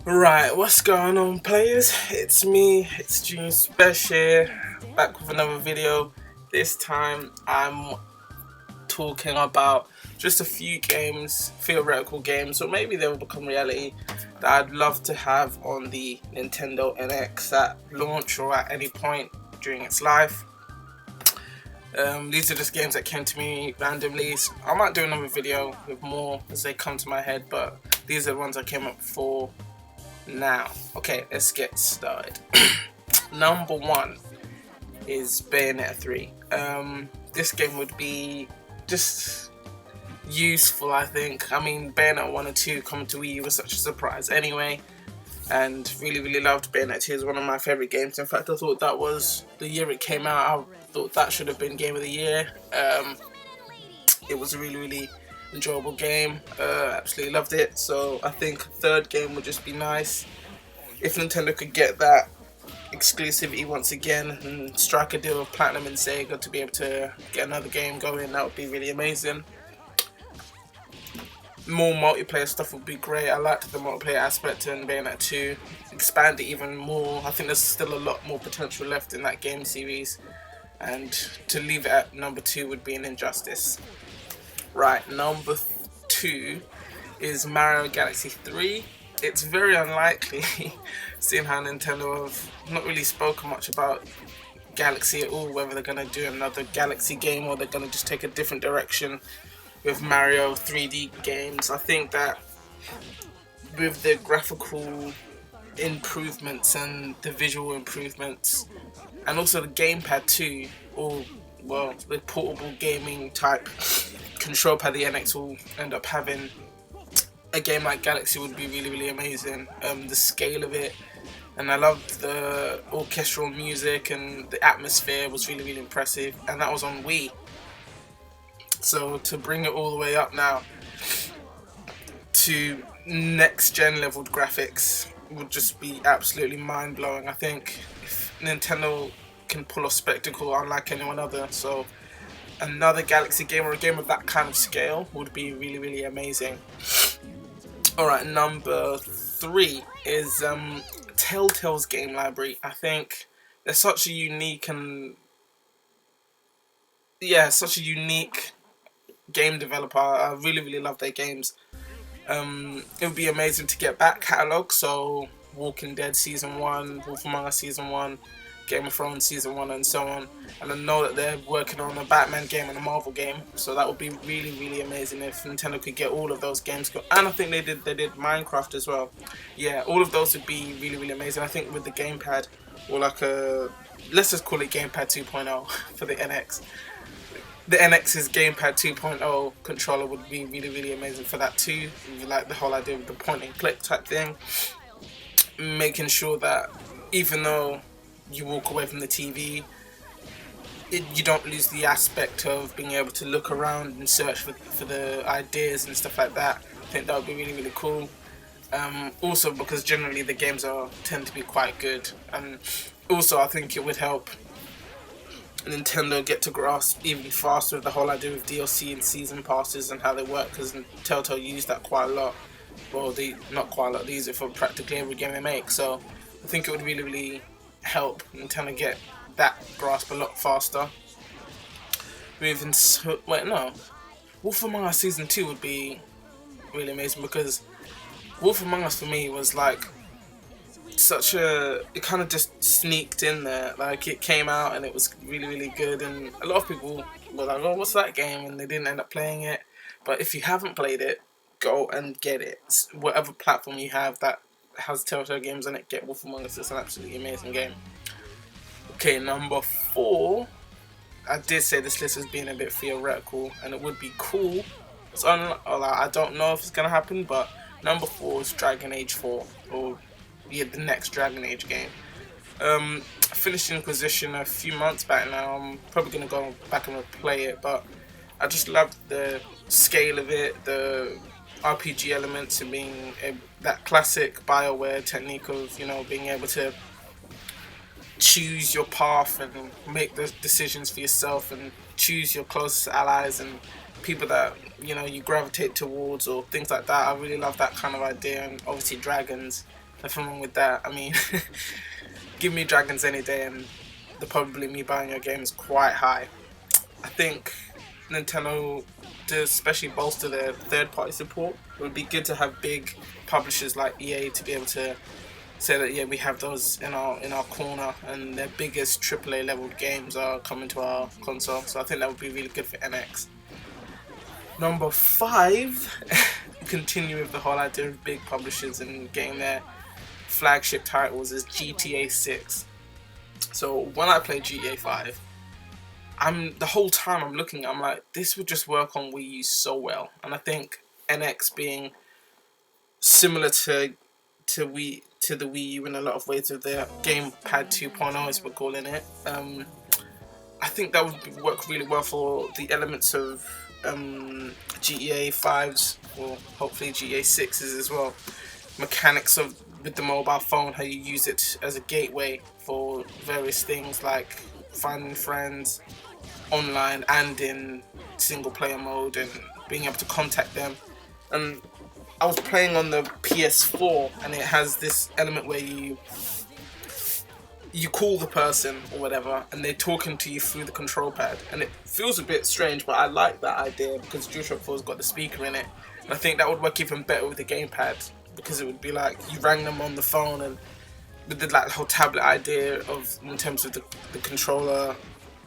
Right, what's going on, players? It's me, it's June Special, back with another video. This time I'm talking about just a few games, theoretical games, or maybe they will become reality, that I'd love to have on the Nintendo NX at launch or at any point during its life. These are just games that came to me randomly. So I might do another video with more as they come to my head, but these are the ones I came up for now. Okay, let's get started. Number one is Bayonetta 3. This game would be just useful, I think. I mean, Bayonetta 1 and 2 coming to Wii U was such a surprise anyway, and really loved Bayonetta 2. It's one of my favourite games. In fact, I thought that was the year it came out. I thought that should have been Game of the Year. It was a really enjoyable game. Absolutely loved it. So I think a third game would just be nice. If Nintendo could get that exclusivity once again and strike a deal with Platinum and Sega to be able to get another game going, that would be really amazing. More multiplayer stuff would be great. I liked the multiplayer aspect in Bayonetta 2. Expand it even more. I think there's still a lot more potential left in that game series, and to leave it at number 2 would be an injustice. Right, number 2 is Mario Galaxy 3. It's very unlikely, seeing how Nintendo have not really spoken much about Galaxy at all, whether they're going to do another Galaxy game or they're going to just take a different direction with Mario 3D games. I think that with the graphical improvements and the visual improvements, and also the gamepad too, or well, the portable gaming type control pad the NX will end up having, a game like Galaxy would be really amazing. The scale of it, and I loved the orchestral music, and the atmosphere was really impressive, and that was on Wii. So to bring it all the way up now to next gen leveled graphics would just be absolutely mind blowing. I think if Nintendo can pull off spectacle unlike anyone other, so another Galaxy game or a game of that kind of scale would be really amazing. Alright, number 3 is TellTale's game library. I think they're such a unique game developer. I really love their games. It would be amazing to get back catalogue, so Walking Dead Season 1, Wolf Among Us Season 1, Game of Thrones Season 1 and so on. And I know that they're working on a Batman game and a Marvel game, so that would be really amazing if Nintendo could get all of those games go. And I think they did Minecraft as well. Yeah, all of those would be really amazing. I think with the gamepad, or like let's just call it Gamepad 2.0 for the NX. The NX's Gamepad 2.0 controller would be really amazing for that too. Like the whole idea of the point and click type thing, making sure that even though you walk away from the TV, you don't lose the aspect of being able to look around and search for the ideas and stuff like that. I think that would be really cool. Also because generally the games tend to be quite good, and also I think it would help Nintendo get to grasp even faster of the whole idea of DLC and season passes and how they work, because TellTale used that quite a lot. Well, not quite a lot, they use it for practically every game they make, so I think it would really help Nintendo get that grasp a lot faster. Wolf Among Us Season 2 would be really amazing, because Wolf Among Us for me was like it kind of just sneaked in there. Like, it came out and it was really good, and a lot of people were like, oh, what's that game, and they didn't end up playing it. But if you haven't played it, go and get it. Whatever platform you have that has Telltale games on it, get Wolf Among Us. It's an absolutely amazing game. Okay, number 4. I did say this list was being a bit theoretical, and it would be cool. I don't know if it's going to happen, but number 4 is Dragon Age 4, or the next Dragon Age game. I finished Inquisition a few months back now. I'm probably going to go back and replay it, but I just loved the scale of it, the RPG elements, and being that classic BioWare technique of, being able to choose your path and make the decisions for yourself and choose your closest allies and people that you gravitate towards or things like that. I really love that kind of idea, and obviously dragons Nothing wrong with that. I mean, give me dragons any day, and the probability of me buying your game is quite high. I think Nintendo, to especially bolster their third-party support, it would be good to have big publishers like EA to be able to say that, yeah, we have those in our corner, and their biggest AAA leveled games are coming to our console. So I think that would be really good for NX. Number 5, continuing with the whole idea of big publishers and getting their flagship titles, is GTA 6. So when I play GTA 5, the whole time I'm looking, I'm like, this would just work on Wii U so well. And I think NX being similar to the Wii U in a lot of ways with their Gamepad 2.0, as we're calling it, I think that would work really well for the elements of GTA 5's, or hopefully GTA 6's as well. Mechanics of with the mobile phone, how you use it as a gateway for various things like finding friends online and in single player mode, and being able to contact them. And I was playing on the PS4, and it has this element where you call the person or whatever, and they're talking to you through the control pad, and it feels a bit strange, but I like that idea because DualShock 4's got the speaker in it, and I think that would work even better with the gamepad, because it would be like you rang them on the phone, and with the like whole tablet idea of in terms of the controller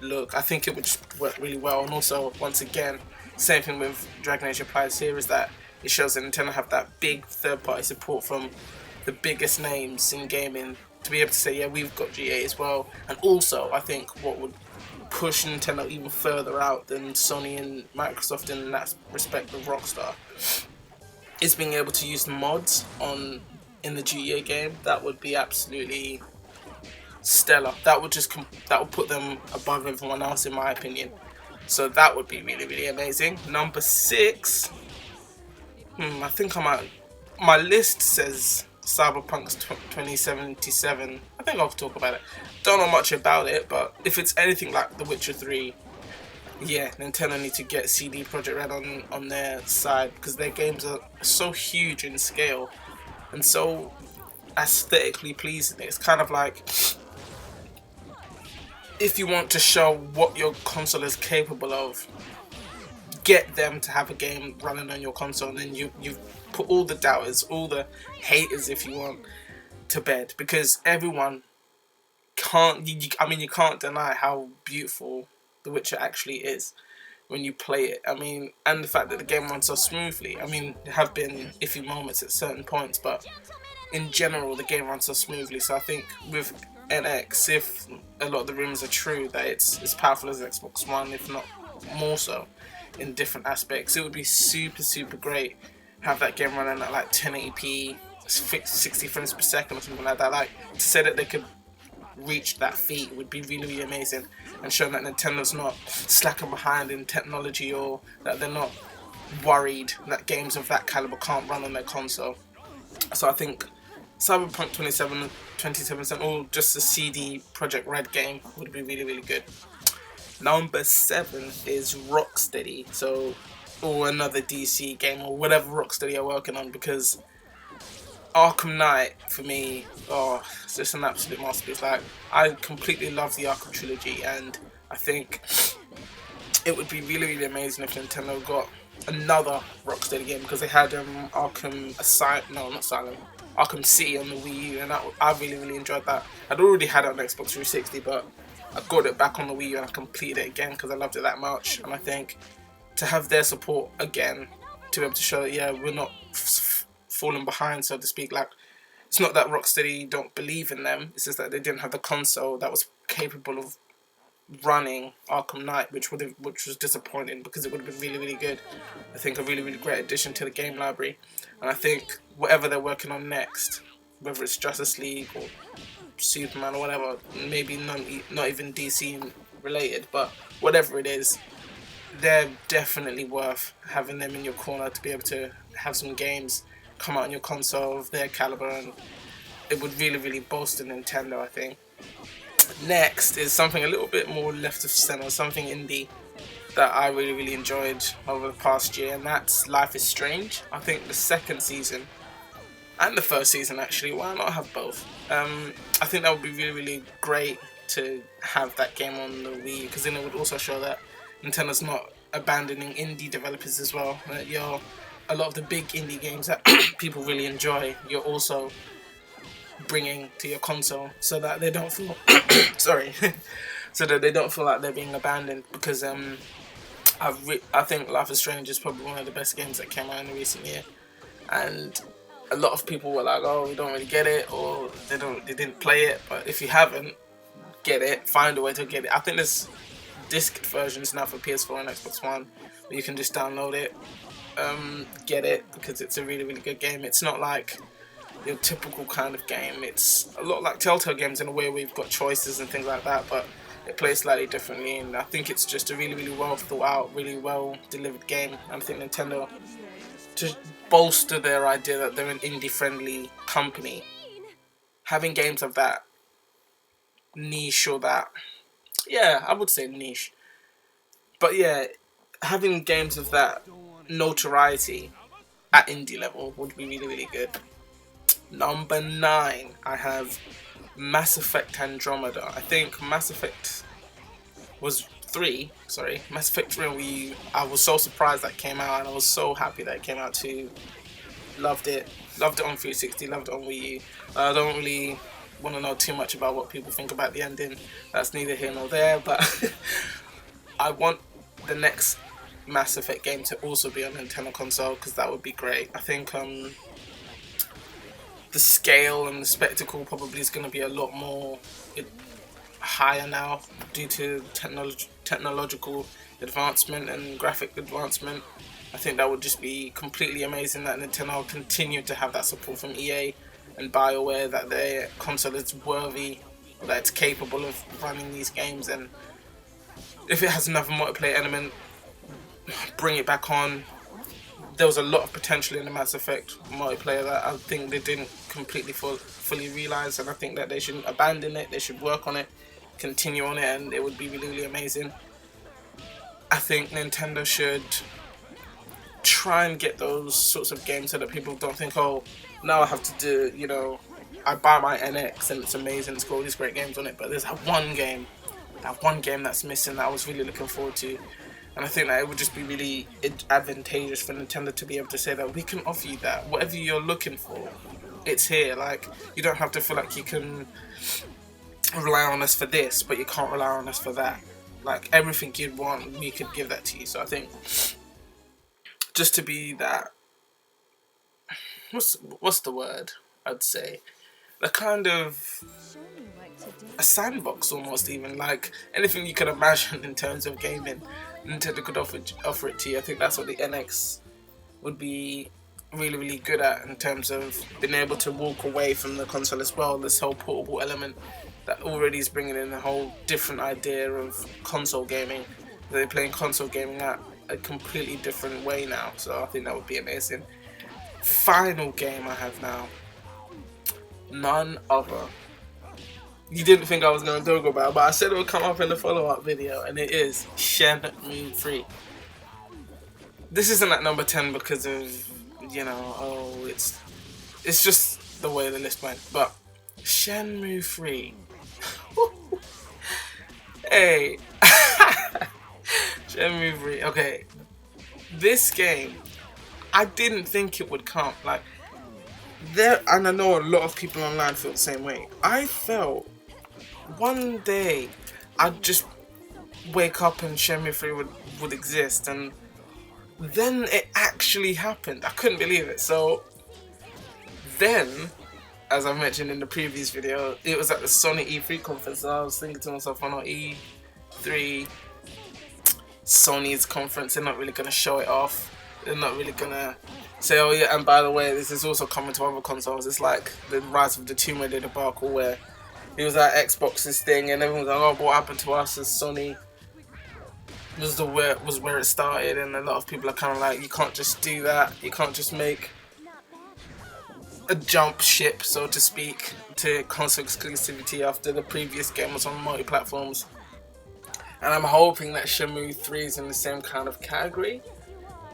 look, I think it would just work really well. And also, once again, same thing with Dragon Age Applied here, is that it shows that Nintendo have that big third-party support from the biggest names in gaming to be able to say, yeah, we've got GA as well. And also, I think what would push Nintendo even further out than Sony and Microsoft in that respect with Rockstar is being able to use the mods in the GTA game. That would be absolutely stellar. That would put them above everyone else, in my opinion. So that would be really, really amazing. Number 6. I think my list says Cyberpunk 2077. I think I'll talk about it. Don't know much about it, but if it's anything like The Witcher 3, yeah, Nintendo need to get CD Projekt Red on their side, because their games are so huge in scale and so aesthetically pleasing. It's kind of like, if you want to show what your console is capable of, get them to have a game running on your console, and then you put all the doubters, all the haters, if you want, to bed, because everyone can't. You can't deny how beautiful The Witcher actually is when you play it. I mean, and the fact that the game runs so smoothly. I mean, there have been iffy moments at certain points, but in general, the game runs so smoothly. So I think with NX, if a lot of the rumors are true, that it's as powerful as Xbox One, if not more so, in different aspects, it would be super, super great. Have that game running at like 1080p, 60 frames per second or something like that. Like, to say that they could reach that feat would be really, really amazing, and showing that Nintendo's not slacking behind in technology, or that they're not worried that games of that caliber can't run on their console. So I think Cyberpunk 2077, or just a CD Projekt Red game, would be really, really good. Number 7 is Rocksteady, or another DC game, or whatever Rocksteady are working on, because Arkham Knight, for me, it's just an absolute masterpiece. Like, I completely love the Arkham trilogy, and I think it would be really, really amazing if Nintendo got another Rocksteady game, because they had Arkham City on the Wii U, and I really, really enjoyed that. I'd already had it on Xbox 360, but I got it back on the Wii U and I completed it again because I loved it that much. And I think to have their support again, to be able to show that, yeah, we're not falling behind, so to speak. Like, it's not that Rocksteady don't believe in them, it's just that they didn't have the console that was capable of running Arkham Knight, which was disappointing, because it would have been really, really good. I think a really, really great addition to the game library. And I think whatever they're working on next, whether it's Justice League or Superman or whatever, maybe not even DC related, but whatever it is, they're definitely worth having them in your corner to be able to have some games come out on your console of their caliber, and it would really, really bolster Nintendo, I think. Next is something a little bit more left of center, something indie that I really, really enjoyed over the past year, and that's Life is Strange. I think the second season and the first season actually. Why not have both? I think that would be really, really great to have that game on the Wii, because then it would also show that Nintendo's not abandoning indie developers as well. That a lot of the big indie games that people really enjoy, you're also bringing to your console, so that they don't feel sorry, so that they don't feel like they're being abandoned. Because I think Life is Strange is probably one of the best games that came out in the recent year, and a lot of people were like, "Oh, we don't really get it," or they didn't play it. But if you haven't, get it. Find a way to get it. I think there's disc versions now for PS4 and Xbox One, where you can just download it, get it, because it's a really, really good game. It's not like your typical kind of game. It's a lot like TellTale games in a way where you've got choices and things like that, but it plays slightly differently. And I think it's just a really, really well thought out, really well delivered game. I think Nintendo, to bolster their idea that they're an indie-friendly company, having games of that niche, or that, yeah, I would say niche, but yeah, having games of that notoriety at indie level would be really, really good. Number 9, I have Mass Effect Andromeda. I think Mass Effect was 3, sorry, Mass Effect 3 on Wii U. I was so surprised that came out, and I was so happy that it came out too. Loved it on 360, loved it on Wii U. I don't really want to know too much about what people think about the ending. That's neither here nor there, but I want the next Mass Effect game to also be on Nintendo console, because that would be great. I think the scale and the spectacle probably is going to be a lot more higher now due to technological advancement and graphic advancement. I think that would just be completely amazing that Nintendo will continue to have that support from EA and BioWare, that their console is worthy, that it's capable of running these games. And if it has another multiplayer element, bring it back on. There was a lot of potential in the Mass Effect multiplayer that I think they didn't completely fully realise, and I think that they shouldn't abandon it. They should work on it, continue on it, and it would be really, really amazing. I think Nintendo should try and get those sorts of games so that people don't think, oh, now I have to do, I buy my NX and it's amazing, it's got all these great games on it, but there's that one game that's missing that I was really looking forward to. And I think that it would just be really advantageous for Nintendo to be able to say that we can offer you that. Whatever you're looking for, it's here. Like, you don't have to feel like you can rely on us for this, but you can't rely on us for that. Like, everything you'd want, we could give that to you. So I think just to be that, what's the word I'd say? The kind of a sandbox almost, even, like anything you could imagine in terms of gaming, Nintendo could offer it to you. I think that's what the NX would be really, really good at, in terms of being able to walk away from the console as well. This whole portable element that already is bringing in a whole different idea of console gaming. They're playing console gaming at a completely different way now, so I think that would be amazing. Final game I have now, none other. You didn't think I was going to talk about it, but I said it would come up in the follow-up video, and it is Shenmue 3. This isn't at number 10 because of, it's just the way the list went, but Shenmue 3. Hey. Shenmue 3. Okay. This game, I didn't think it would come. Like, and I know a lot of people online feel the same way. I felt one day I'd just wake up and Shenmue 3 would exist, and then it actually happened. I couldn't believe it. So then, as I mentioned in the previous video, it was at the Sony E3 conference, so I was thinking to myself, E3, Sony's conference, they're not really going to show it off. They're not really going to say, oh yeah, and by the way, this is also coming to other consoles. It's like the Rise of the Tomb Raider debacle, where it was at Xbox's thing, and everyone was like, oh, what happened to us as Sony was where it started, and a lot of people are kind of like, you can't just do that. You can't just make a jump ship, so to speak, to console exclusivity after the previous game was on multi-platforms. And I'm hoping that Shenmue 3 is in the same kind of category.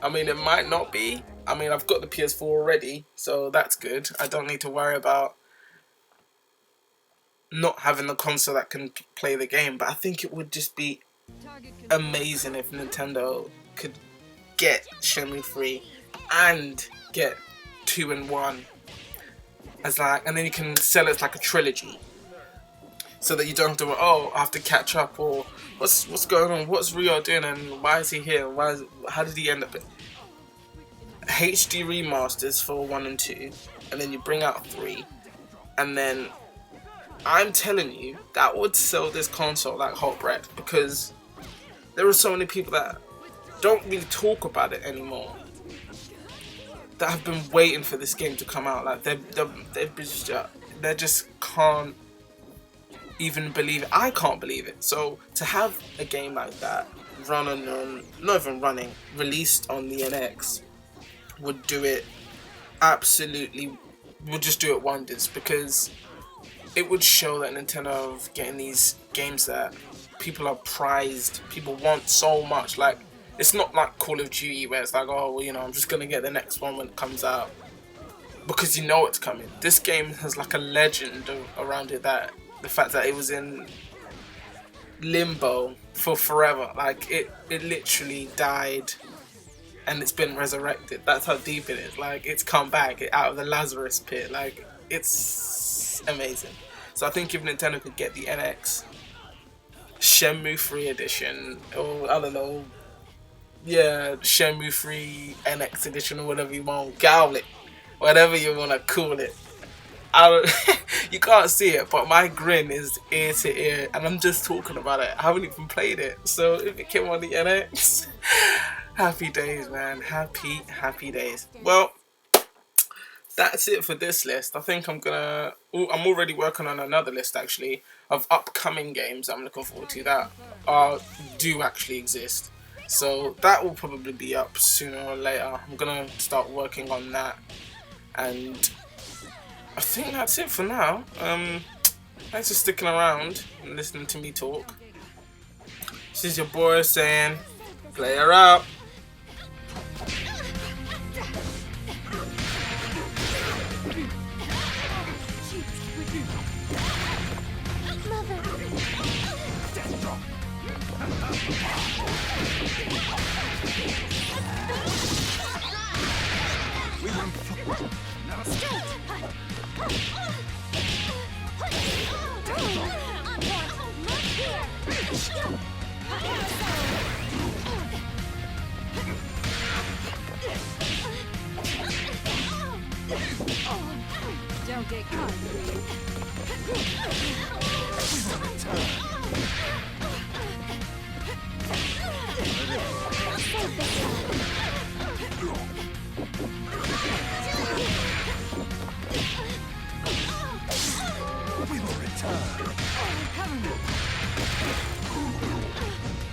I mean, it might not be, I mean, I've got the PS4 already, so that's good. I don't need to worry about not having the console that can play the game. But I think it would just be amazing if Nintendo could get Shenmue 3 and get 2 and 1 as like, and then you can sell it as like a trilogy, so that you don't have to, oh, I have to catch up, or what's going on, what's Rio doing, and why is he here, how did he end up? HD remasters for 1 and 2, and then you bring out 3, and then I'm telling you, that would sell this console like hot bread, because there are so many people that don't really talk about it anymore, that have been waiting for this game to come out. Like they just can't even believe it. I can't believe it. So to have a game like that released on the NX would do it absolutely, would just do it wonders, because it would show that Nintendo are getting these games that people are prized, people want so much. Like, it's not like Call of Duty where it's like, oh, well, you know, I'm just gonna get the next one when it comes out, because you know it's coming. This game has like a legend around it, that the fact that it was in limbo for forever, like it literally died and it's been resurrected. That's how deep it is. Like, it's come back out of the Lazarus pit. Like, it's amazing. So I think if Nintendo could get the NX Shenmue 3 edition, or I don't know, yeah, Shenmue 3 NX edition, or whatever you want, Gowlet, whatever you want to call it. I don't, you can't see it, but my grin is ear to ear, and I'm just talking about it. I haven't even played it, so if it came on the NX, happy days, man. Happy days. Well, that's it for this list. I think I'm already working on another list, actually, of upcoming games I'm looking forward to that do actually exist. So that will probably be up sooner or later. I'm gonna start working on that, and I think that's it for now. Thanks for sticking around and listening to me talk. This is your boy saying, play her up. Don't get caught. We will return. Cover me.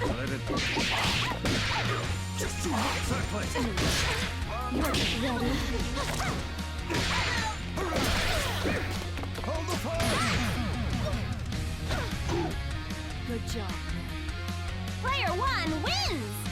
Let it go. Just too hot, circling. Ready? Hold the fire. Good job. Player 1 wins!